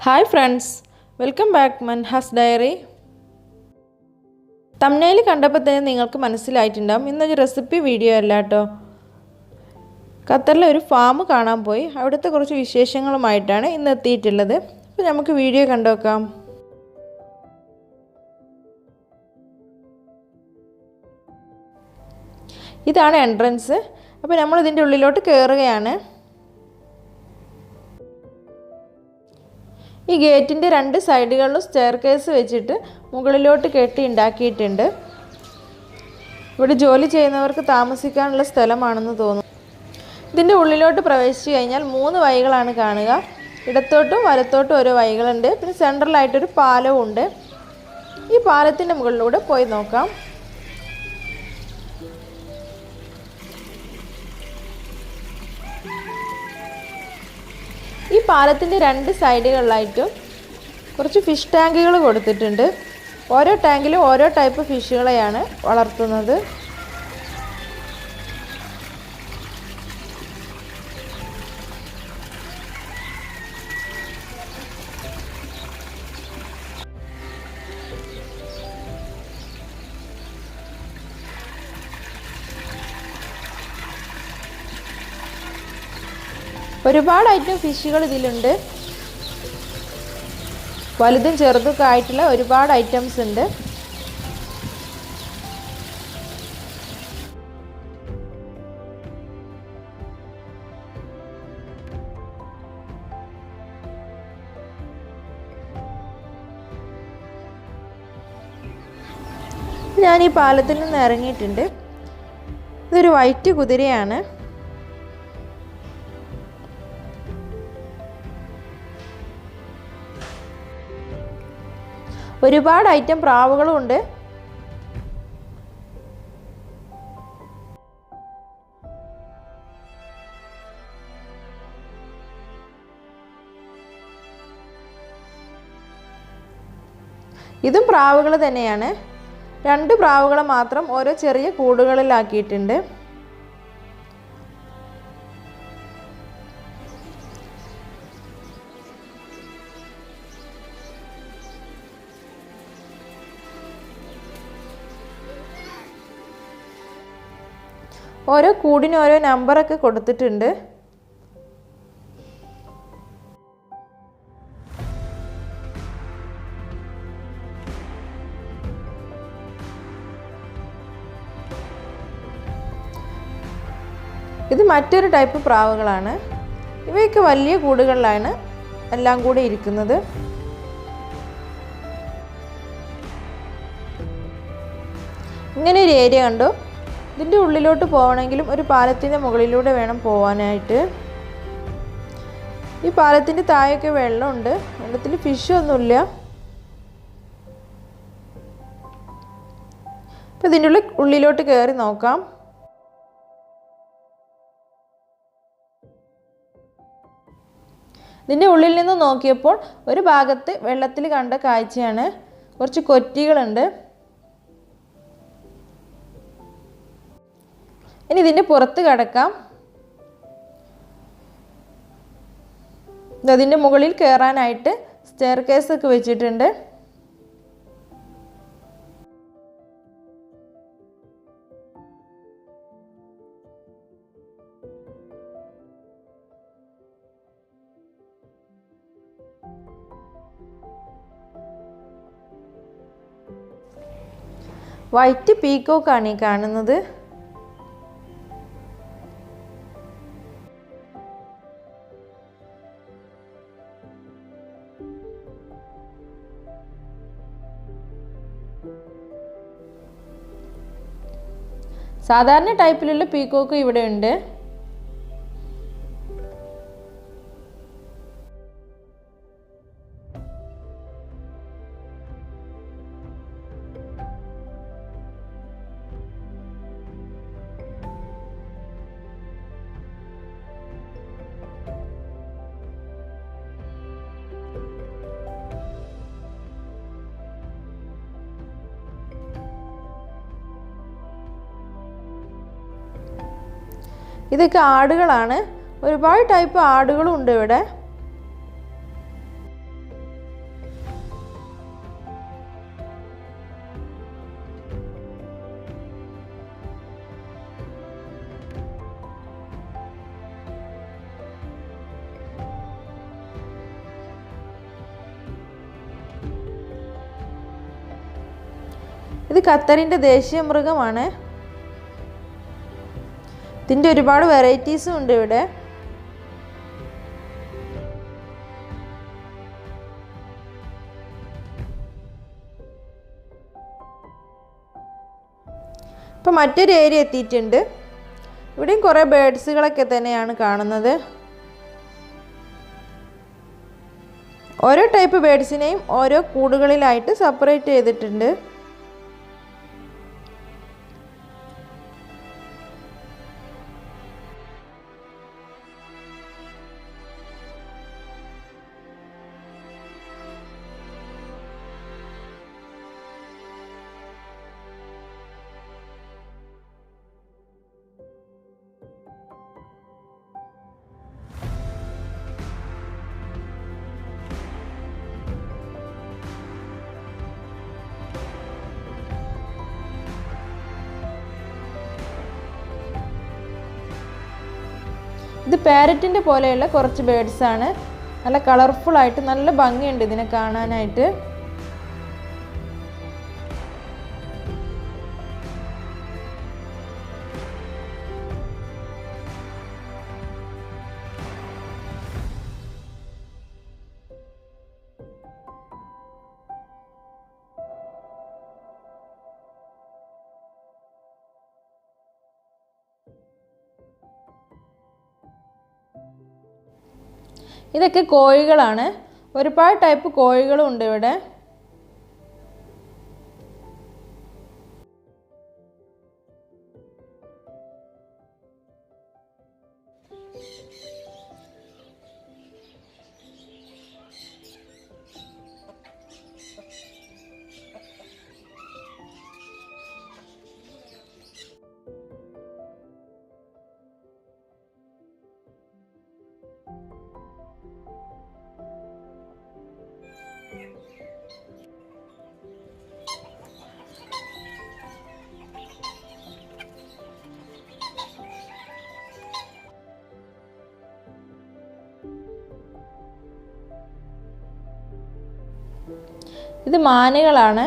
Hi friends, welcome back Manha's Diary. Thumbnail കണ്ടപ്പോൾ തന്നെ നിങ്ങൾക്ക് മനസ്സിലായിട്ടുണ്ടാവും ഇന്നൊരു റെസിപ്പി വീഡിയോ അല്ല കേട്ടോ. ഖത്തറിലെ ഒരു ഫാം കാണാൻ പോയി അവിടുത്തെ കുറച്ച് വിശേഷങ്ങളുമായിട്ടാണ് ഇന്ന് എത്തിയിട്ടുള്ളത്. അപ്പോൾ നമുക്ക് വീഡിയോ കണ്ടുനോക്കാം. ഇതാണ് എൻട്രൻസ്. അപ്പോൾ നമ്മൾ ഇതിൻ്റെ ഉള്ളിലോട്ട് കയറുകയാണ്. ഈ ഗേറ്റിൻ്റെ രണ്ട് സൈഡുകളിലും സ്റ്റെയർകേസ് വെച്ചിട്ട് മുകളിലോട്ട് കെട്ടി ഉണ്ടാക്കിയിട്ടുണ്ട്. ഇവിടെ ജോലി ചെയ്യുന്നവർക്ക് താമസിക്കാനുള്ള സ്ഥലമാണെന്ന് തോന്നുന്നു. ഇതിൻ്റെ ഉള്ളിലോട്ട് പ്രവേശിച്ചു കഴിഞ്ഞാൽ 3 വഴികളാണ് കാണുക. ഇടത്തോട്ടും വലത്തോട്ടും ഓരോ വഴികളുണ്ട്. പിന്നെ സെൻട്രലായിട്ടൊരു പാലവും ഉണ്ട്. ഈ പാലത്തിൻ്റെ മുകളിലൂടെ പോയി നോക്കാം. ഈ പാലത്തിൻ്റെ രണ്ട് സൈഡുകളിലായിട്ടും കുറച്ച് ഫിഷ് ടാങ്കുകൾ കൊടുത്തിട്ടുണ്ട്. ഓരോ ടാങ്കിലും ഓരോ ടൈപ്പ് ഫിഷുകളെയാണ് വളർത്തുന്നത്. ഒരുപാട് ഐറ്റം ഫിഷുകൾ ഇതിലുണ്ട്. വലുതും ചെറുതൊക്കെ ആയിട്ടുള്ള ഒരുപാട് ഐറ്റംസ് ഉണ്ട്. ഞാൻ ഈ പാലത്തിൽ നിന്ന് ഇറങ്ങിയിട്ടുണ്ട്. ഇതൊരു വൈറ്റ് കുതിരയാണ്. ഒരുപാട് ഐറ്റം പ്രാവുകളും ഉണ്ട്. ഇതും പ്രാവുകൾ തന്നെയാണ്. 2 പ്രാവുകളെ മാത്രം ഓരോ ചെറിയ കൂടുകളിലാക്കിയിട്ടുണ്ട്. ഓരോ കൂടിന് ഓരോ നമ്പറൊക്കെ കൊടുത്തിട്ടുണ്ട്. ഇത് മറ്റൊരു ടൈപ്പ് പ്രാവുകളാണ്. ഇവയൊക്കെ വലിയ കൂടുകളിലാണ് എല്ലാം കൂടി ഇരിക്കുന്നത്. ഇങ്ങനെ ഒരു ഏരിയ കണ്ടോ. ഇതിൻ്റെ ഉള്ളിലോട്ട് പോകണമെങ്കിലും ഒരു പാലത്തിൻ്റെ മുകളിലൂടെ വേണം പോകാനായിട്ട്. ഈ പാലത്തിൻ്റെ താഴെയൊക്കെ വെള്ളമുണ്ട്. വെള്ളത്തിൽ ഫിഷൊന്നുമില്ല. അപ്പോൾ ഇതിൻ്റെ ഉള്ളിലോട്ട് കയറി നോക്കാം. ഇതിൻ്റെ ഉള്ളിൽ നിന്ന് നോക്കിയപ്പോൾ ഒരു ഭാഗത്ത് വെള്ളത്തിൽ കണ്ട കാഴ്ചയാണ്. കുറച്ച് കൊറ്റികളുണ്ട്. ഇനി ഇതിൻ്റെ പുറത്ത് കിടക്കാം. അതിൻ്റെ മുകളിൽ കയറാനായിട്ട് സ്റ്റെയർകേസ് ഒക്കെ വെച്ചിട്ടുണ്ട്. വൈറ്റ് പീക്കോക്കാണ് ഈ കാണുന്നത്. സാധാരണ ടൈപ്പിലുള്ള പീക്കോക്ക് ഇവിടെ ഉണ്ട്. ഇതൊക്കെ ആടുകളാണ്. ഒരുപാട് ടൈപ്പ് ആടുകളും ഉണ്ട് ഇവിടെ. ഇത് ഖത്തറിൻ്റെ ദേശീയ മൃഗമാണ്. ഇതിൻ്റെ ഒരുപാട് വെറൈറ്റീസും ഉണ്ട് ഇവിടെ. ഇപ്പം മറ്റൊരു ഏരിയ എത്തിയിട്ടുണ്ട്. ഇവിടെയും കുറേ ബേഡ്സുകളൊക്കെ തന്നെയാണ് കാണുന്നത്. ഓരോ ടൈപ്പ് ബേഡ്സിനെയും ഓരോ കൂടുകളിലായിട്ട് സെപ്പറേറ്റ് ചെയ്തിട്ടുണ്ട്. ഇത് പാരറ്റിൻ്റെ പോലെയുള്ള കുറച്ച് ബേഡ്സാണ്. നല്ല കളർഫുള്ളായിട്ട് നല്ല ഭംഗിയുണ്ട് ഇതിനെ കാണാനായിട്ട്. ഇതൊക്കെ കോഴികളാണ്. ഒരുപാട് ടൈപ്പ് കോഴികളും ഉണ്ട് ഇവിടെ. ഇത് മാനുകളാണ്.